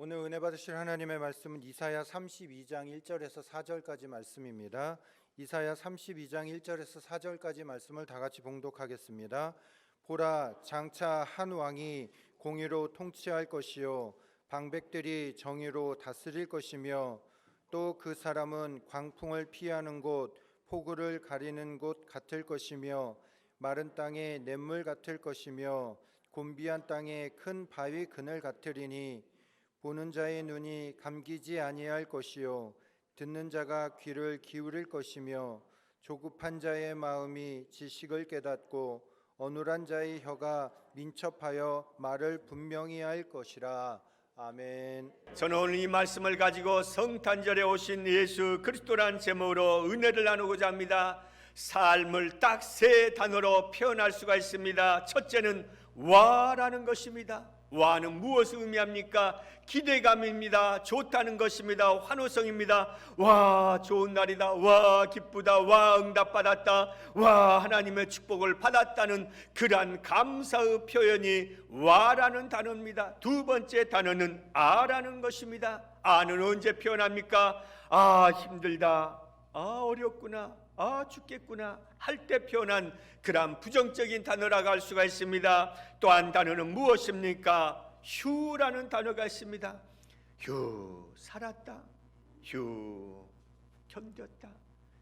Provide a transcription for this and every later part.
오늘 은혜 받으실 하나님의 말씀은 이사야 32장 1절에서 4절까지 말씀입니다. 이사야 32장 1절에서 4절까지 말씀을 다 같이 봉독하겠습니다. 보라, 장차 한 왕이 공의로 통치할 것이요 방백들이 정의로 다스릴 것이며 또 그 사람은 광풍을 피하는 곳, 폭우를 가리는 곳 같을 것이며 마른 땅에 냇물 같을 것이며 곤비한 땅에 큰 바위 그늘 같으리니 보는 자의 눈이 감기지 아니할 것이요 듣는 자가 귀를 기울일 것이며 조급한 자의 마음이 지식을 깨닫고 어눌한 자의 혀가 민첩하여 말을 분명히 할 것이라. 아멘. 저는 오늘 이 말씀을 가지고 성탄절에 오신 예수 그리스도란 제목으로 은혜를 나누고자 합니다. 삶을 딱 세 단어로 표현할 수가 있습니다. 첫째는 와라는 것입니다. 와는 무엇을 의미합니까? 기대감입니다. 좋다는 것입니다. 환호성입니다. 와, 좋은 날이다. 와, 기쁘다. 와, 응답받았다. 와, 하나님의 축복을 받았다는 그러한 감사의 표현이 와라는 단어입니다. 두 번째 단어는 아라는 것입니다. 아는 언제 표현합니까? 아, 힘들다. 아, 어렵구나. 아, 죽겠구나 할 때 표현한 그러한 부정적인 단어라고 할 수가 있습니다. 또 한 단어는 무엇입니까? 휴라는 단어가 있습니다. 휴, 살았다. 휴, 견뎠다.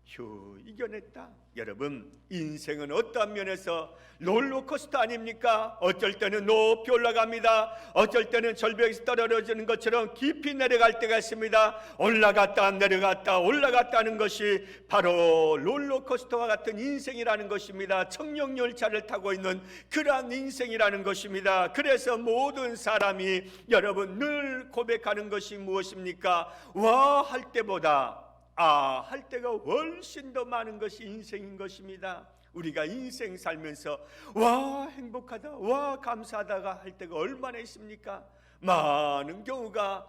휴, 이겨냈다. 여러분, 인생은 어떠한 면에서 롤러코스터 아닙니까? 어쩔 때는 높이 올라갑니다. 어쩔 때는 절벽에서 떨어지는 것처럼 깊이 내려갈 때가 있습니다. 올라갔다 내려갔다 올라갔다는 것이 바로 롤러코스터와 같은 인생이라는 것입니다. 청룡열차를 타고 있는 그러한 인생이라는 것입니다. 그래서 모든 사람이 여러분 늘 고백하는 것이 무엇입니까? 와 할 때보다 아 할 때가 훨씬 더 많은 것이 인생인 것입니다. 우리가 인생 살면서 와 행복하다, 와 감사하다가 할 때가 얼마나 있습니까? 많은 경우가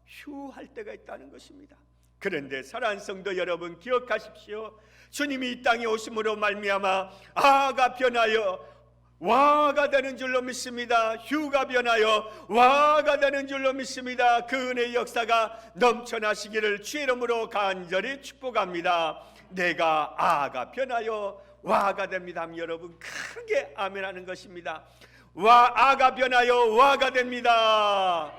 휴 할 때가 있다는 것입니다. 그런데 사랑하는 성도 여러분, 기억하십시오. 주님이 이 땅에 오심으로 말미암아 아가 변하여 와가 되는 줄로 믿습니다. 휴가 변하여 와가 되는 줄로 믿습니다. 그 은혜의 역사가 넘쳐나시기를 주의 이름으로 간절히 축복합니다. 내가 아가 변하여 와가 됩니다. 여러분 크게 아멘하는 것입니다. 아가 변하여 와가 됩니다.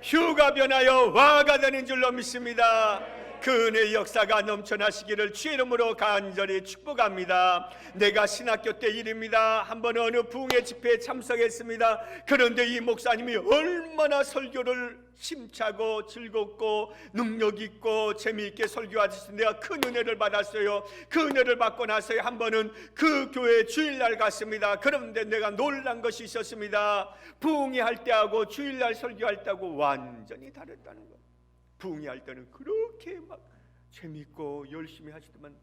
휴가 변하여 와가 되는 줄로 믿습니다. 그 은혜의 역사가 넘쳐나시기를 주의 이름으로 간절히 축복합니다. 내가 신학교 때 일입니다. 한번 어느 부흥회 집회에 참석했습니다. 그런데 이 목사님이 얼마나 설교를 힘차고 즐겁고 능력있고 재미있게 설교하셔서 내가 큰 은혜를 받았어요. 그 은혜를 받고 나서 한 번은 그 교회 주일날 갔습니다. 그런데 내가 놀란 것이 있었습니다. 부흥회 할 때하고 주일날 설교할 때하고 완전히 다르다는 거예요. 부흥회 할 때는 그렇게 막 재밌고 열심히 하시더만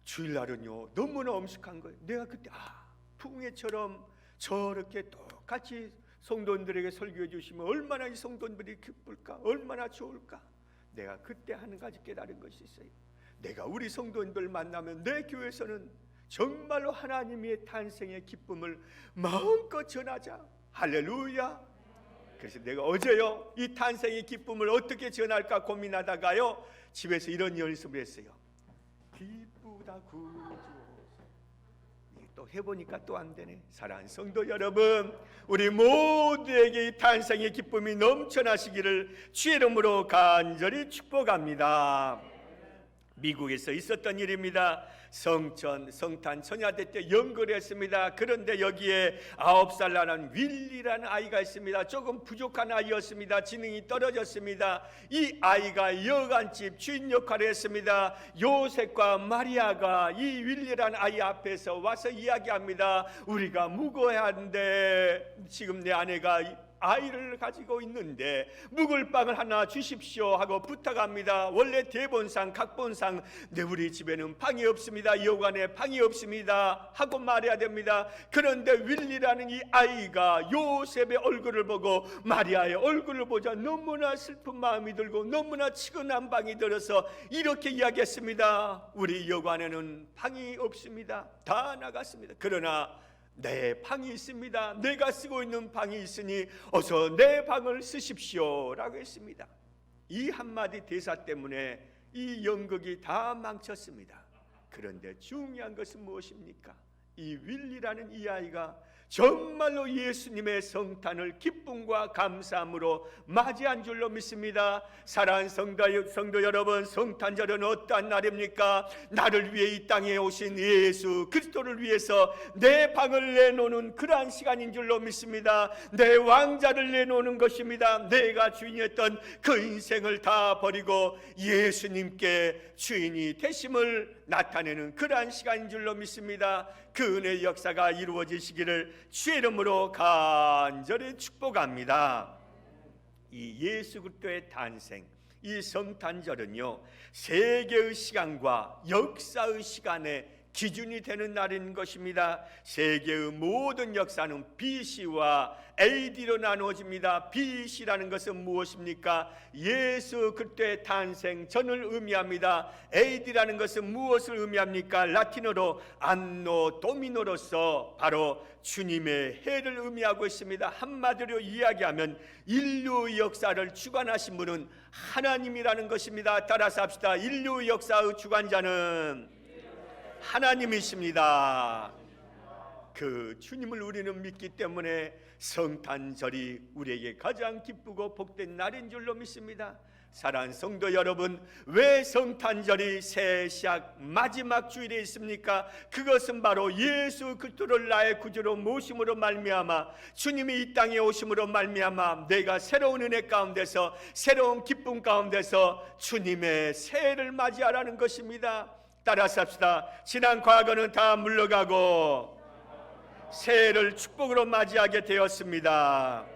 주일날은요 너무나 엄숙한 거예요. 내가 그때 부흥회처럼 저렇게 똑같이 성도들에게 설교해 주시면 얼마나 이 성도들이 기쁠까, 얼마나 좋을까. 내가 그때 한 가지 깨달은 것이 있어요. 내가 우리 성도들 만나면 내 교회에서는 정말로 하나님의 탄생의 기쁨을 마음껏 전하자. 할렐루야. 그래서 내가 어제요 이 탄생의 기쁨을 어떻게 전할까 고민하다가요 집에서 이런 연습을 했어요. 기쁘다 구주. 또 해보니까 또 안 되네. 사랑하는 성도 여러분, 우리 모두에게 이 탄생의 기쁨이 넘쳐나시기를 주의 이름으로 간절히 축복합니다. 미국에서 있었던 일입니다. 성탄 천야대 때 연극을 했습니다. 그런데 여기에 9살 나는 윌리라는 아이가 있습니다. 조금 부족한 아이였습니다. 지능이 떨어졌습니다. 이 아이가 여간집 주인 역할을 했습니다. 요셉과 마리아가 이 윌리라는 아이 앞에서 와서 이야기합니다. 우리가 묵어야 하는데 지금 내 아내가 아이를 가지고 있는데 묵을 빵을 하나 주십시오 하고 부탁합니다. 원래 대본상 각본상 우리 집에는 방이 없습니다. 여관에 방이 없습니다 하고 말해야 됩니다. 그런데 윌리라는 이 아이가 요셉의 얼굴을 보고 마리아의 얼굴을 보자 너무나 슬픈 마음이 들고 너무나 치근한 방이 들어서 이렇게 이야기했습니다. 우리 여관에는 방이 없습니다. 다 나갔습니다. 그러나 내 방이 있습니다. 내가 쓰고 있는 방이 있으니 어서 내 방을 쓰십시오 라고 했습니다. 이 한마디 대사 때문에 이 연극이 다 망쳤습니다. 그런데 중요한 것은 무엇입니까? 이 윌리라는 이 아이가 정말로 예수님의 성탄을 기쁨과 감사함으로 맞이한 줄로 믿습니다. 사랑하는 성도 여러분, 성탄절은 어떠한 날입니까? 나를 위해 이 땅에 오신 예수 그리스도를 위해서 내 방을 내놓는 그러한 시간인 줄로 믿습니다. 내 왕자를 내놓는 것입니다. 내가 주인이었던 그 인생을 다 버리고 예수님께 주인이 되심을 나타내는 그러한 시간인 줄로 믿습니다. 그 은혜의 역사가 이루어지시기를 주의 이름으로 간절히 축복합니다. 이 예수 그리스도의 탄생, 이 성탄절은요, 세계의 시간과 역사의 시간에 기준이 되는 날인 것입니다. 세계의 모든 역사는 BC와 AD로 나누어집니다. BC라는 것은 무엇입니까? 예수 그리스도의 탄생 전을 의미합니다. AD라는 것은 무엇을 의미합니까? 라틴어로 안노 도미노로서 바로 주님의 해를 의미하고 있습니다. 한마디로 이야기하면 인류의 역사를 주관하신 분은 하나님이라는 것입니다. 따라서 합시다. 인류의 역사의 주관자는 하나님이십니다. 그 주님을 우리는 믿기 때문에 성탄절이 우리에게 가장 기쁘고 복된 날인 줄로 믿습니다. 사랑하는 성도 여러분, 왜 성탄절이 새 시작 마지막 주일에 있습니까? 그것은 바로 예수 그리스도를 나의 구주로 모심으로 말미암아 주님이 이 땅에 오심으로 말미암아 내가 새로운 은혜 가운데서 새로운 기쁨 가운데서 주님의 새해를 맞이하라는 것입니다. 따라서 합시다. 지난 과거는 다 물러가고 새해를 축복으로 맞이하게 되었습니다.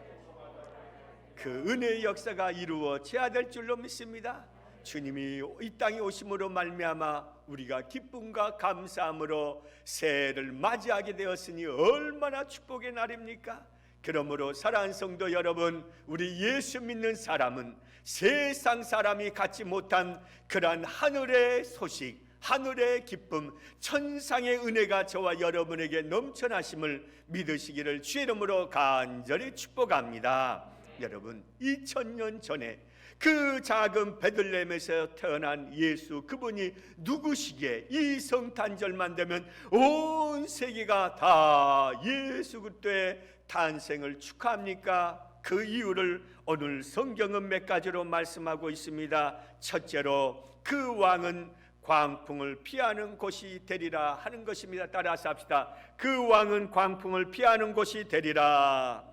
그 은혜의 역사가 이루어져야 될 줄로 믿습니다. 주님이 이 땅에 오심으로 말미암아 우리가 기쁨과 감사함으로 새해를 맞이하게 되었으니 얼마나 축복의 날입니까? 그러므로 사랑하는 성도 여러분, 우리 예수 믿는 사람은 세상 사람이 갖지 못한 그러한 하늘의 소식, 하늘의 기쁨, 천상의 은혜가 저와 여러분에게 넘쳐나심을 믿으시기를 주의 이름으로 간절히 축복합니다. 여러분, 2000년 전에 그 작은 베들레헴에서 태어난 예수, 그분이 누구시기에 이 성탄절만 되면 온 세계가 다 예수 그리스도의 탄생을 축하합니까? 그 이유를 오늘 성경은 몇 가지로 말씀하고 있습니다. 첫째로, 그 왕은 광풍을 피하는 곳이 되리라 하는 것입니다. 따라서 합시다. 그 왕은 광풍을 피하는 곳이 되리라.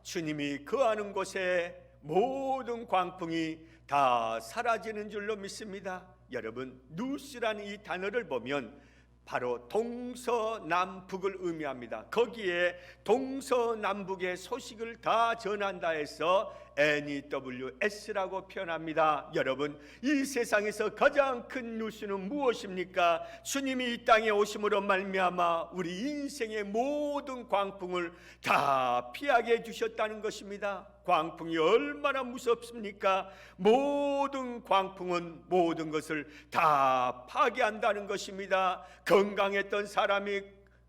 주님이 거하는 곳에 모든 광풍이 다 사라지는 줄로 믿습니다. 여러분, 누스라는 이 단어를 보면 바로 동서남북을 의미합니다. 거기에 동서남북의 소식을 다 전한다 해서 NEWS라고 표현합니다. 여러분, 이 세상에서 가장 큰 뉴스는 무엇입니까? 주님이 이 땅에 오심으로 말미암아 우리 인생의 모든 광풍을 다 피하게 해주셨다는 것입니다. 광풍이 얼마나 무섭습니까? 모든 광풍은 모든 것을 다 파괴한다는 것입니다. 건강했던 사람이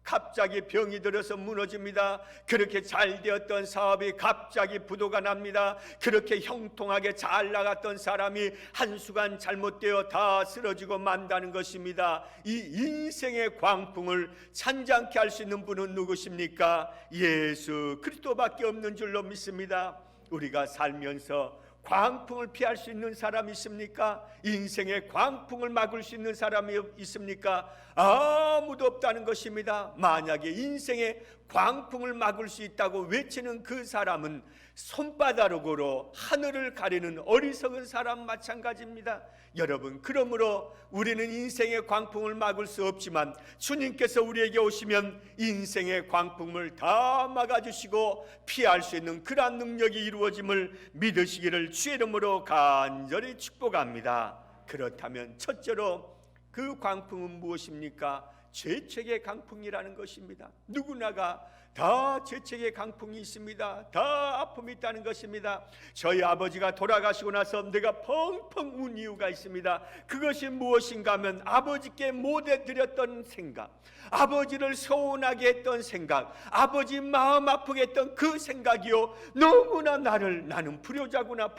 갑자기 병이 들어서 무너집니다. 그렇게 잘 되었던 사업이 갑자기 부도가 납니다. 그렇게 형통하게 잘 나갔던 사람이 한순간 잘못되어 다 쓰러지고 만다는 것입니다. 이 인생의 광풍을 찬장케 할 수 있는 분은 누구십니까? 예수 그리스도밖에 없는 줄로 믿습니다. 우리가 살면서 광풍을 피할 수 있는 사람이 있습니까? 인생의 광풍을 막을 수 있는 사람이 있습니까? 아무도 없다는 것입니다. 만약에 인생의 광풍을 막을 수 있다고 외치는 그 사람은 손바닥으로 하늘을 가리는 어리석은 사람 마찬가지입니다. 여러분, 그러므로 우리는 인생의 광풍을 막을 수 없지만 주님께서 우리에게 오시면 인생의 광풍을 다 막아주시고 피할 수 있는 그러한 능력이 이루어짐을 믿으시기를 주의 이름으로 간절히 축복합니다. 그렇다면 첫째로 그 광풍은 무엇입니까? 죄책의 광풍이라는 것입니다. 누구나가 다 죄책의 강풍이 있습니다. 다 아픔이 있다는 것입니다. 저희 아버지가 돌아가시고 나서 내가 펑펑 운 이유가 있습니다. 그것이 무엇인가 하면 아버지께 못해드렸던 생각, 아버지를 서운하게 했던 생각, 아버지 마음 아프게 했던 그 생각이요, 너무나 나는 불효자구나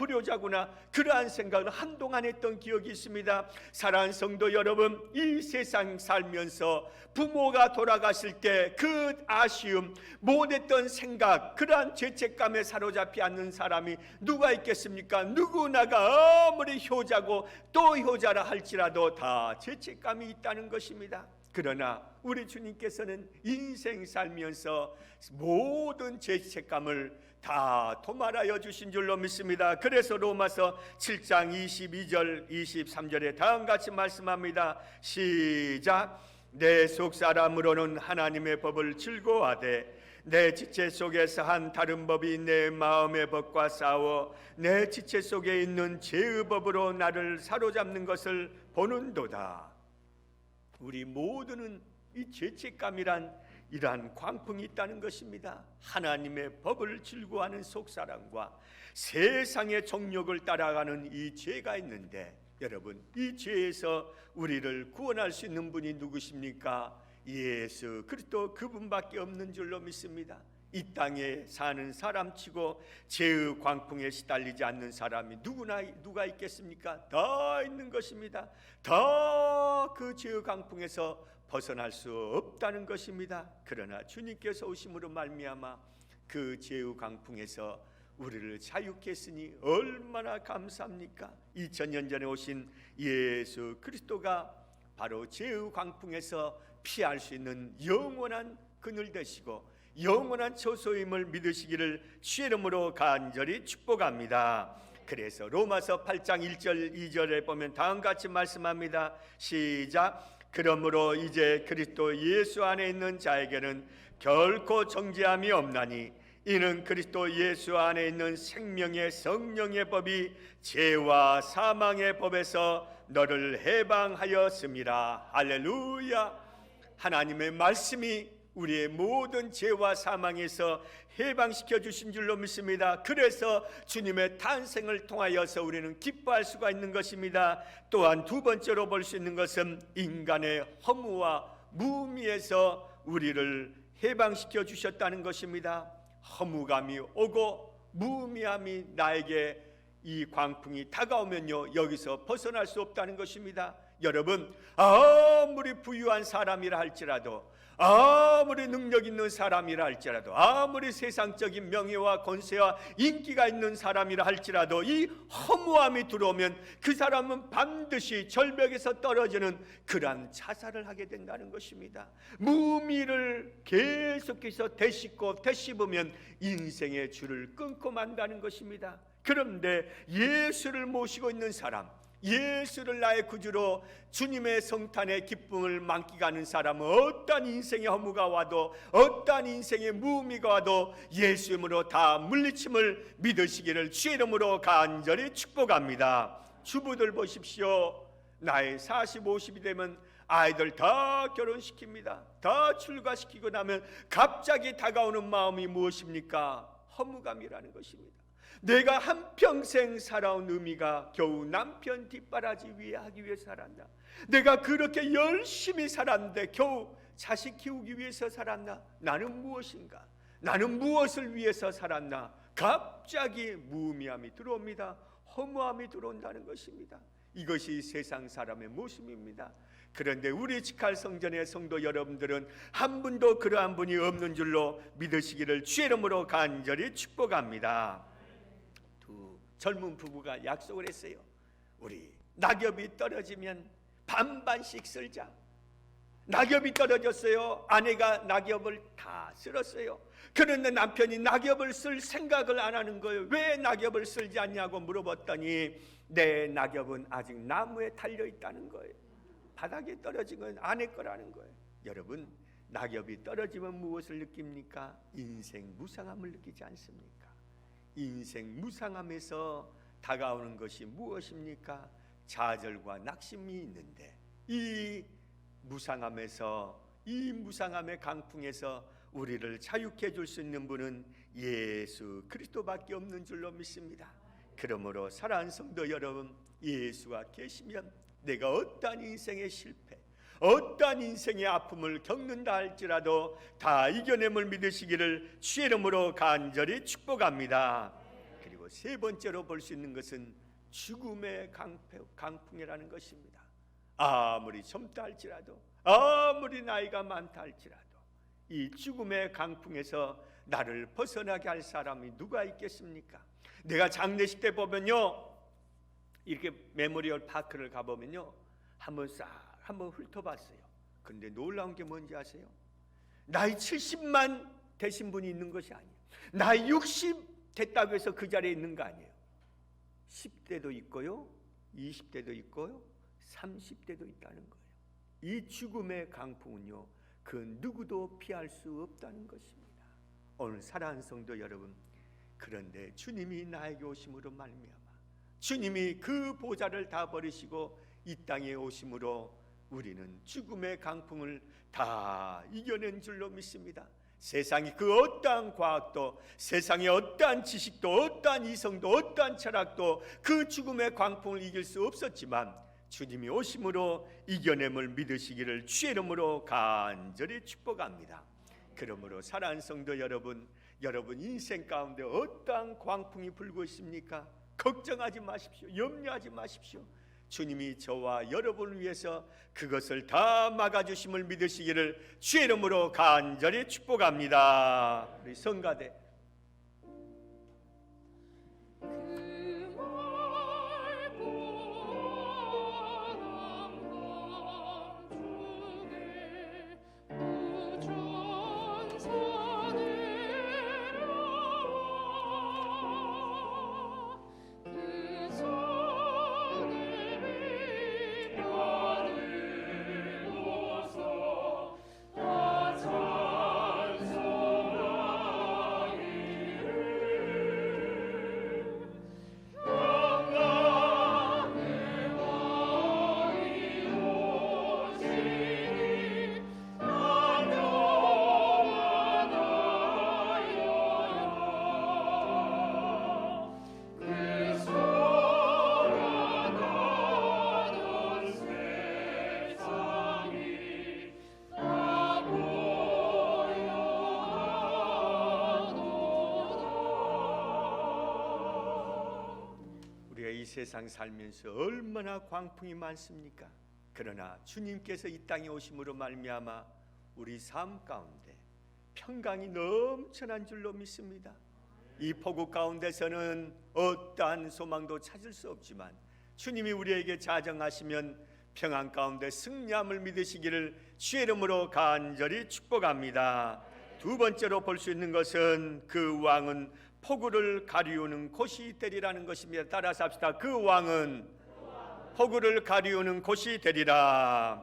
그러한 생각을 한동안 했던 기억이 있습니다. 사랑하는 성도 여러분, 이 세상 살면서 부모가 돌아가실 때 그 아쉬움, 못했던 생각, 그러한 죄책감에 사로잡히 않는 사람이 누가 있겠습니까? 누구나가 아무리 효자고 또 효자라 할지라도 다 죄책감이 있다는 것입니다. 그러나 우리 주님께서는 인생 살면서 모든 죄책감을 다 도말하여 주신 줄로 믿습니다. 그래서 로마서 7장 22절 23절에 다음같이 말씀합니다. 시작. 내 속사람으로는 하나님의 법을 즐거워하되 내 지체 속에서 한 다른 법이 내 마음의 법과 싸워 내 지체 속에 있는 죄의 법으로 나를 사로잡는 것을 보는도다. 우리 모두는 이 죄책감이란 이러한 광풍이 있다는 것입니다. 하나님의 법을 즐거워하는 속사람과 세상의 정욕을 따라가는 이 죄가 있는데, 여러분, 이 죄에서 우리를 구원할 수 있는 분이 누구십니까? 예수 그리스도, 그분밖에 없는 줄로 믿습니다. 이 땅에 사는 사람치고 죄의 광풍에 시달리지 않는 사람이 누가 있겠습니까? 다 있는 것입니다. 다 그 죄의 광풍에서 벗어날 수 없다는 것입니다. 그러나 주님께서 오심으로 말미암아 그 죄의 광풍에서 우리를 자유케 했으니 얼마나 감사합니까? 2000년 전에 오신 예수 그리스도가 바로 죄의 광풍에서 피할 수 있는 영원한 그늘 되시고 영원한 처소임을 믿으시기를 주의 이름으로 간절히 축복합니다. 그래서 로마서 8장 1절 2절에 보면 다음같이 말씀합니다. 시작. 그러므로 이제 그리스도 예수 안에 있는 자에게는 결코 정죄함이 없나니 이는 그리스도 예수 안에 있는 생명의 성령의 법이 죄와 사망의 법에서 너를 해방하였음이라. 할렐루야. 하나님의 말씀이 우리의 모든 죄와 사망에서 해방시켜 주신 줄로 믿습니다. 그래서 주님의 탄생을 통하여서 우리는 기뻐할 수가 있는 것입니다. 또한 두 번째로 볼 수 있는 것은 인간의 허무와 무미에서 우리를 해방시켜 주셨다는 것입니다. 허무감이 오고 무미함이 나에게 이 광풍이 다가오면요, 여기서 벗어날 수 없다는 것입니다. 여러분, 아무리 부유한 사람이라 할지라도, 아무리 능력 있는 사람이라 할지라도, 아무리 세상적인 명예와 권세와 인기가 있는 사람이라 할지라도 이 허무함이 들어오면 그 사람은 반드시 절벽에서 떨어지는 그러한 자살을 하게 된다는 것입니다. 무미를 계속해서 되씹으면 인생의 줄을 끊고 만다는 것입니다. 그런데 예수를 모시고 있는 사람, 예수를 나의 구주로 주님의 성탄의 기쁨을 만끽하는 사람은 어떠한 인생의 허무가 와도, 어떠한 인생의 무미가 와도 예수 이름으로 다 물리침을 믿으시기를 주의 이름으로 간절히 축복합니다. 주부들 보십시오. 나이 40, 50이 되면 아이들 다 결혼시킵니다. 다 출가시키고 나면 갑자기 다가오는 마음이 무엇입니까? 허무감이라는 것입니다. 내가 한평생 살아온 의미가 겨우 남편 뒷바라지 위에 하기 위해 살았나? 내가 그렇게 열심히 살았는데 겨우 자식 키우기 위해서 살았나? 나는 무엇인가? 나는 무엇을 위해서 살았나? 갑자기 무의미함이 들어옵니다. 허무함이 들어온다는 것입니다. 이것이 세상 사람의 모습입니다. 그런데 우리 지칼 성전의 성도 여러분들은 한 분도 그러한 분이 없는 줄로 믿으시기를 주의 이름으로 간절히 축복합니다. 두 젊은 부부가 약속을 했어요. 우리 낙엽이 떨어지면 반반씩 쓸자. 낙엽이 떨어졌어요. 아내가 낙엽을 다 쓸었어요. 그런데 남편이 낙엽을 쓸 생각을 안 하는 거예요. 왜 낙엽을 쓸지 않냐고 물어봤더니 내 낙엽은 아직 나무에 달려 있다는 거예요. 바닥에 떨어진 건 아내 거라는 거예요. 여러분, 낙엽이 떨어지면 무엇을 느낍니까? 인생 무상함을 느끼지 않습니까? 인생 무상함에서 다가오는 것이 무엇입니까? 좌절과 낙심이 있는데 이 무상함에서, 이 무상함의 강풍에서 우리를 자유케 해줄 수 있는 분은 예수 그리스도밖에 없는 줄로 믿습니다. 그러므로 사랑하는 성도 여러분, 예수가 계시면 내가 어떠한 인생의 실패, 어떠한 인생의 아픔을 겪는다 할지라도 다 이겨냄을 믿으시기를 주의 이름으로 간절히 축복합니다. 그리고 세 번째로 볼 수 있는 것은 죽음의 강풍이라는 것입니다. 아무리 젊다 할지라도, 아무리 나이가 많다 할지라도 이 죽음의 강풍에서 나를 벗어나게 할 사람이 누가 있겠습니까? 내가 장례식 때 보면요, 이렇게 메모리얼 파크를 가보면요, 한번 훑어봤어요. 그런데 놀라운 게 뭔지 아세요? 나이 70만 되신 분이 있는 것이 아니에요. 나이 60 됐다고 해서 그 자리에 있는 거 아니에요. 10대도 있고요, 20대도 있고요, 30대도 있다는 거예요. 이 죽음의 강풍은요, 그 누구도 피할 수 없다는 것입니다. 오늘 사랑하는 성도 여러분, 그런데 주님이 나에게 오심으로 말미암아, 주님이 그 보좌를 다 버리시고 이 땅에 오심으로 우리는 죽음의 강풍을 다 이겨낸 줄로 믿습니다. 세상이 그 어떠한 과학도, 세상의 어떠한 지식도, 어떠한 이성도, 어떠한 철학도 그 죽음의 강풍을 이길 수 없었지만 주님이 오심으로 이겨냄을 믿으시기를 주의 이름으로 간절히 축복합니다. 그러므로 사랑하는 성도 여러분, 여러분 인생 가운데 어떠한 광풍이 불고 있습니까? 걱정하지 마십시오. 염려하지 마십시오. 주님이 저와 여러분을 위해서 그것을 다 막아주심을 믿으시기를 주의 이름으로 간절히 축복합니다. 우리 성가대 세상 살면서 얼마나 광풍이 많습니까? 그러나 주님께서 이 땅에 오심으로 말미암아 우리 삶 가운데 평강이 넘쳐난 줄로 믿습니다. 이 폭우 가운데서는 어떠한 소망도 찾을 수 없지만 주님이 우리에게 자정하시면 평안 가운데 승리함을 믿으시기를 주의 이름으로 간절히 축복합니다. 두 번째로 볼 수 있는 것은 그 왕은 폭우를 가리우는 곳이 되리라는 것입니다. 따라서 합시다. 그 왕은 폭우를 가리우는 곳이 되리라.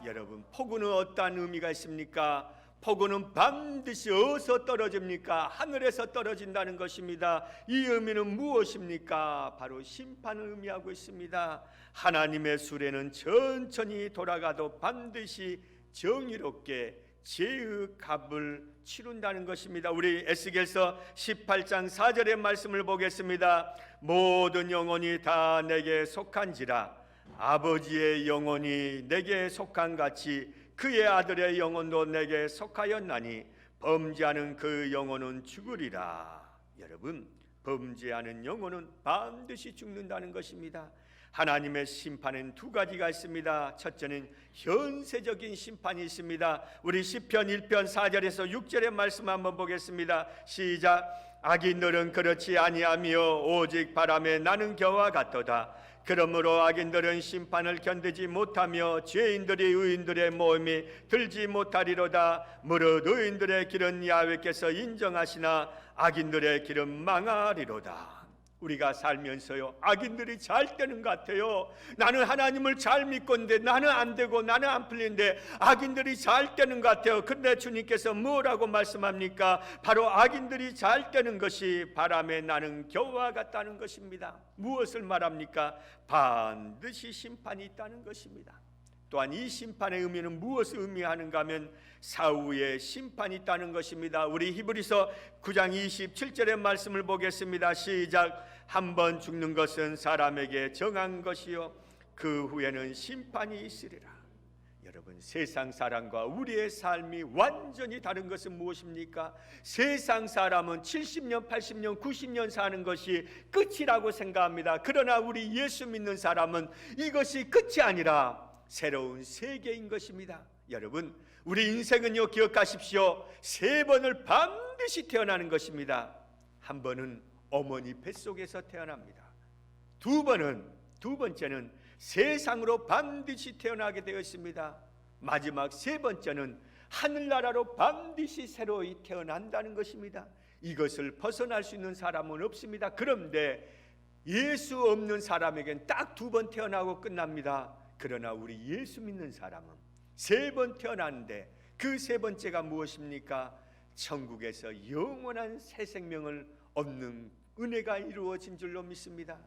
여러분, 폭우는 어떠한 의미가 있습니까? 폭우는 반드시 어디서 떨어집니까? 하늘에서 떨어진다는 것입니다. 이 의미는 무엇입니까? 바로 심판을 의미하고 있습니다. 하나님의 수레는 천천히 돌아가도 반드시 정의롭게 죄의 값을 치룬다는 것입니다. 우리 에스겔서 18장 4절의 말씀을 보겠습니다. 모든 영혼이 다 내게 속한지라 아버지의 영혼이 내게 속한 같이 그의 아들의 영혼도 내게 속하였나니 범죄하는 그 영혼은 죽으리라. 여러분, 범죄하는 영혼은 반드시 죽는다는 것입니다. 하나님의 심판은 두 가지가 있습니다. 첫째는 현세적인 심판이 있습니다. 우리 시편 1편 4절에서 6절의 말씀 한번 보겠습니다. 시작. 악인들은 그렇지 아니하며 오직 바람에 나는 겨와 같도다. 그러므로 악인들은 심판을 견디지 못하며 죄인들이 의인들의 모임이 들지 못하리로다. 무릇 의인들의 길은 야훼께서 인정하시나 악인들의 길은 망하리로다. 우리가 살면서요, 악인들이 잘 되는 것 같아요. 나는 하나님을 잘 믿건데 나는 안 되고 나는 안 풀리는데 악인들이 잘 되는 것 같아요. 그런데 주님께서 뭐라고 말씀합니까? 바로 악인들이 잘 되는 것이 바람에 나는 겨와 같다는 것입니다. 무엇을 말합니까? 반드시 심판이 있다는 것입니다. 또한 이 심판의 의미는 무엇을 의미하는가 하면 사후에 심판이 있다는 것입니다. 우리 히브리서 9장 27절의 말씀을 보겠습니다. 시작. 한 번 죽는 것은 사람에게 정한 것이요 그 후에는 심판이 있으리라. 여러분, 세상 사람과 우리의 삶이 완전히 다른 것은 무엇입니까? 세상 사람은 70년, 80년, 90년 사는 것이 끝이라고 생각합니다. 그러나 우리 예수 믿는 사람은 이것이 끝이 아니라 새로운 세계인 것입니다. 여러분, 우리 인생은요, 기억하십시오. 3번을 반드시 태어나는 것입니다. 한 번은 어머니 뱃속에서 태어납니다. 두 번째는 세상으로 반드시 태어나게 되어 있습니다. 마지막 3번째는 하늘나라로 반드시 새로이 태어난다는 것입니다. 이것을 벗어날 수 있는 사람은 없습니다. 그런데 예수 없는 사람에겐 딱 2번 태어나고 끝납니다. 그러나 우리 예수 믿는 사람은 3번 태어났는데 그 3번째가 무엇입니까? 천국에서 영원한 새 생명을 얻는 은혜가 이루어진 줄로 믿습니다.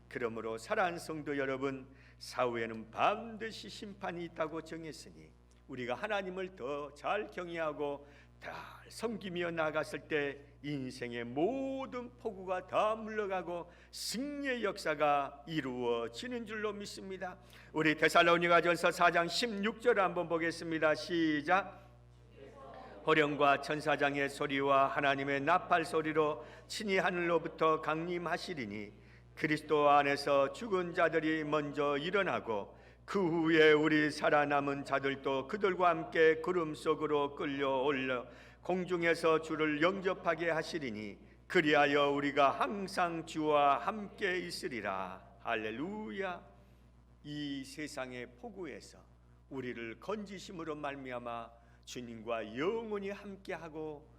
그러므로 사랑하는 성도 여러분, 사후에는 반드시 심판이 있다고 정했으니 우리가 하나님을 더 잘 경외하고 잘 섬기며 나갔을 때 인생의 모든 폭우가 다 물러가고 승리의 역사가 이루어지는 줄로 믿습니다. 우리 데살로니가전서 4장 16절 한번 보겠습니다. 시작. 호령과 천사장의 소리와 하나님의 나팔 소리로 친히 하늘로부터 강림하시리니 그리스도 안에서 죽은 자들이 먼저 일어나고 그 후에 우리 살아남은 자들도 그들과 함께 구름 속으로 끌려올려 공중에서 주를 영접하게 하시리니 그리하여 우리가 항상 주와 함께 있으리라. 할렐루야. 이 세상의 폭우에서 우리를 건지심으로 말미암아 주님과 영원히 함께하고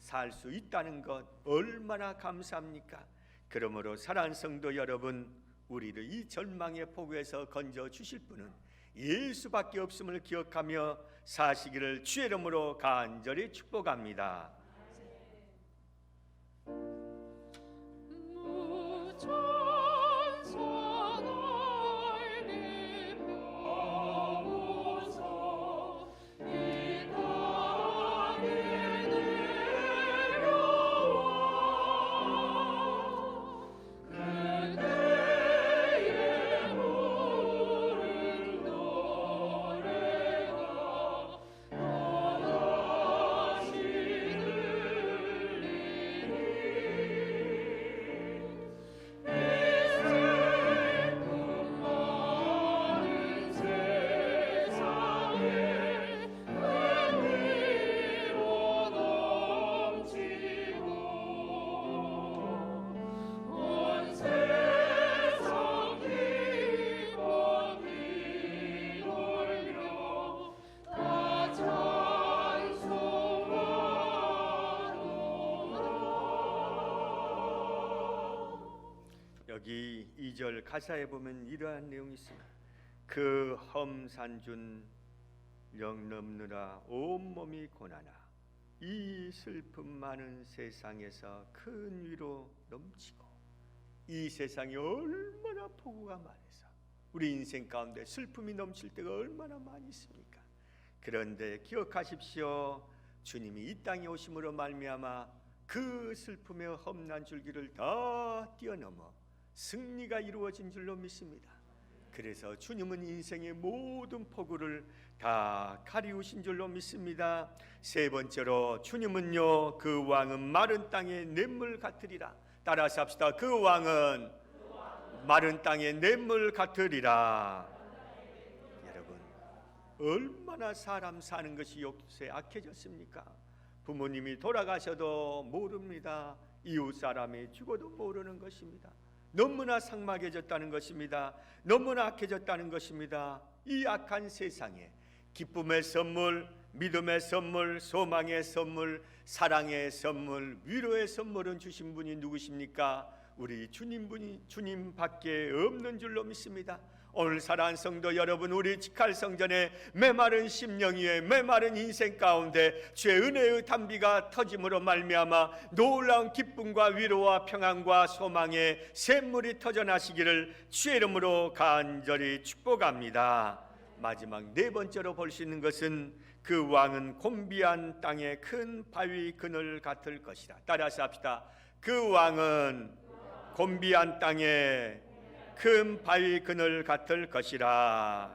살 수 있다는 것 얼마나 감사합니까? 그러므로 사랑하는 성도 여러분, 우리를 이 절망의 폭우에서 건져 주실 분은 예수밖에 없음을 기억하며 사시기를 주의 이름으로 간절히 축복합니다. 여기 2절 가사에 보면 이러한 내용이 있습니다. 그 험산준 영 넘느라 온몸이 고나나 이 슬픔 많은 세상에서 큰 위로 넘치고, 이 세상이 얼마나 폭우가 많아서 우리 인생 가운데 슬픔이 넘칠 때가 얼마나 많이 있습니까? 그런데 기억하십시오. 주님이 이 땅에 오심으로 말미암아 그 슬픔의 험난 줄기를 다 뛰어넘어 승리가 이루어진 줄로 믿습니다. 그래서 주님은 인생의 모든 폭우를 다 가리우신 줄로 믿습니다. 3번째로 주님은요, 그 왕은 마른 땅의 냇물 같으리라. 따라서 합시다. 그 왕은 마른 땅의 냇물 같으리라. 여러분, 얼마나 사람 사는 것이 요새 악해졌습니까? 부모님이 돌아가셔도 모릅니다. 이웃 사람이 죽어도 모르는 것입니다. 너무나 삭막해졌다는 것입니다. 너무나 악해졌다는 것입니다. 이 악한 세상에 기쁨의 선물, 믿음의 선물, 소망의 선물, 사랑의 선물, 위로의 선물은 주신 분이 누구십니까? 우리 주님밖에 없는 줄로 믿습니다. 오늘 사랑하는 성도 여러분, 우리 직할 성전에 메마른 심령 위에 메마른 인생 가운데 주의 은혜의 담비가 터짐으로 말미암아 놀라운 기쁨과 위로와 평안과 소망의 샘물이 터져나시기를 주의 이름으로 간절히 축복합니다. 마지막 네 번째로 볼 수 있는 것은 그 왕은 곤비한 땅의 큰 바위 그늘 같을 것이라. 따라서 합시다. 그 왕은 곤비한 땅의 큰 바위 그늘 같을 것이라.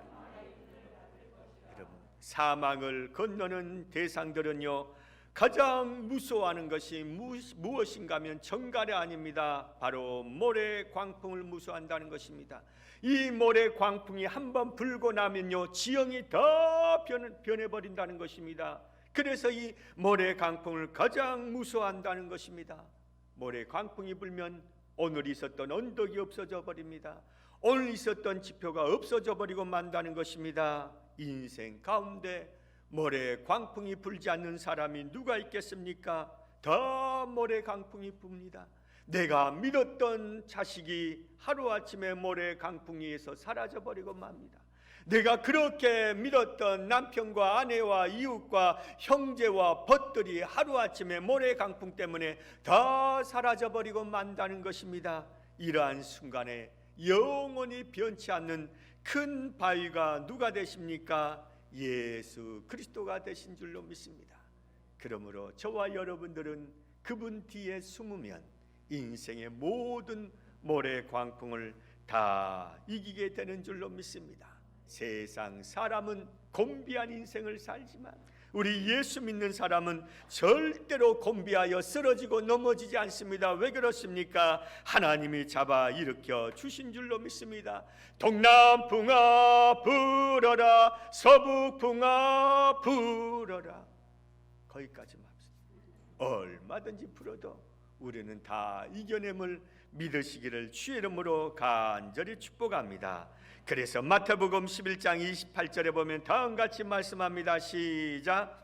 여러분, 사망을 건너는 대상들은요 가장 무서워하는 것이 무엇인가 하면 정갈이 아닙니다. 바로 모래 광풍을 무서워한다는 것입니다. 이 모래 광풍이 한번 불고 나면요 지형이 다 변해버린다는 것입니다. 그래서 이 모래 광풍을 가장 무서워한다는 것입니다. 모래 광풍이 불면 오늘 있었던 언덕이 없어져 버립니다. 오늘 있었던 지표가 없어져 버리고 만다는 것입니다. 인생 가운데 모래 광풍이 불지 않는 사람이 누가 있겠습니까? 다 모래 광풍이 붑니다. 내가 믿었던 자식이 하루아침에 모래 광풍에서 사라져버리고 맙니다. 내가 그렇게 믿었던 남편과 아내와 이웃과 형제와 벗들이 하루아침에 모래 광풍 때문에 다 사라져버리고 만다는 것입니다. 이러한 순간에 영원히 변치 않는 큰 바위가 누가 되십니까? 예수 그리스도가 되신 줄로 믿습니다. 그러므로 저와 여러분들은 그분 뒤에 숨으면 인생의 모든 모래 광풍을 다 이기게 되는 줄로 믿습니다. 세상 사람은 곤비한 인생을 살지만 우리 예수 믿는 사람은 절대로 곤비하여 쓰러지고 넘어지지 않습니다. 왜 그렇습니까? 하나님이 잡아 일으켜 주신 줄로 믿습니다. 동남풍아 불어라, 서북풍아 불어라. 거기까지만 합시다. 얼마든지 불어도 우리는 다 이겨냄을 믿으시기를 주의 이름으로 간절히 축복합니다. 그래서 마태복음 11장 28절에 보면 다음같이 말씀합니다. 시작.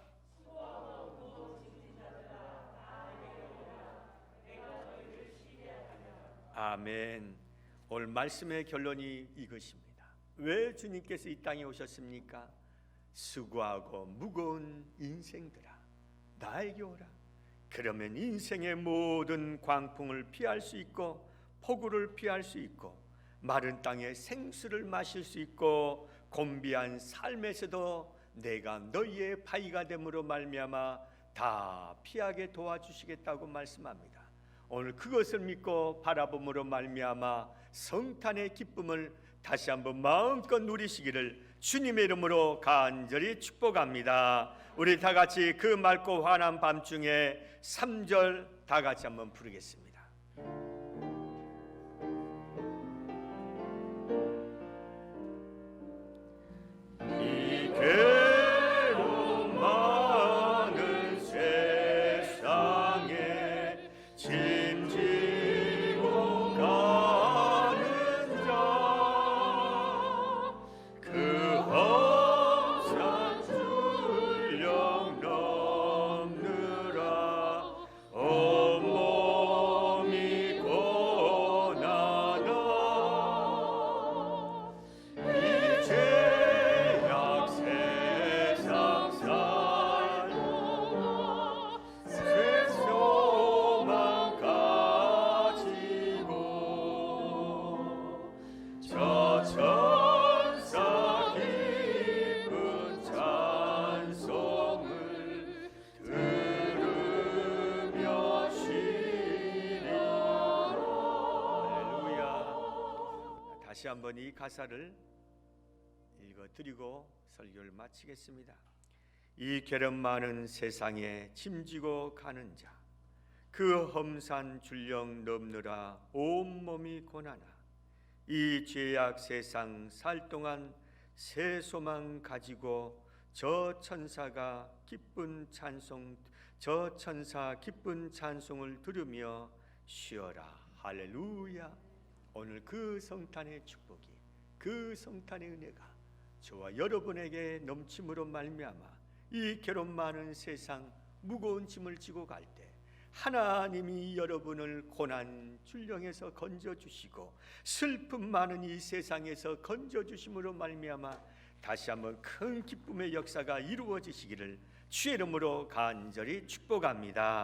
아멘. 오늘 말씀의 결론이 이것입니다. 왜 주님께서 이 땅에 오셨습니까? 수고하고 무거운 인생들아 나에게 오라. 그러면 인생의 모든 광풍을 피할 수 있고 폭우를 피할 수 있고 마른 땅에 생수를 마실 수 있고 곤비한 삶에서도 내가 너희의 바위가 됨으로 말미암아 다 피하게 도와주시겠다고 말씀합니다. 오늘 그것을 믿고 바라봄으로 말미암아 성탄의 기쁨을 다시 한번 마음껏 누리시기를 주님의 이름으로 간절히 축복합니다. 우리 다 같이 그 맑고 환한 밤중에 3절 다 같이 한번 부르겠습니다. 괴로움 많은 세상에 짐지고 가는 자 그 험산 출령 넘느라 온몸이 고난하 이제 다시 한번 이 가사를 읽어드리고 설교를 마치겠습니다. 이 괴름 많은 세상에 짐지고 가는 자 그 험산 줄령 넘느라 온몸이 고난하 이 죄악 세상 살 동안 새 소망 가지고 저 천사 기쁜 찬송을 들으며 쉬어라. 할렐루야. 오늘 그 성탄의 축복이 그 성탄의 은혜가 저와 여러분에게 넘침으로 말미암아 이 괴로움 많은 세상 무거운 짐을 지고 갈 때 하나님이 여러분을 고난 줄령에서 건져주시고 슬픔 많은 이 세상에서 건져주심으로 말미암아 다시 한번 큰 기쁨의 역사가 이루어지시기를 주의 이름으로 간절히 축복합니다.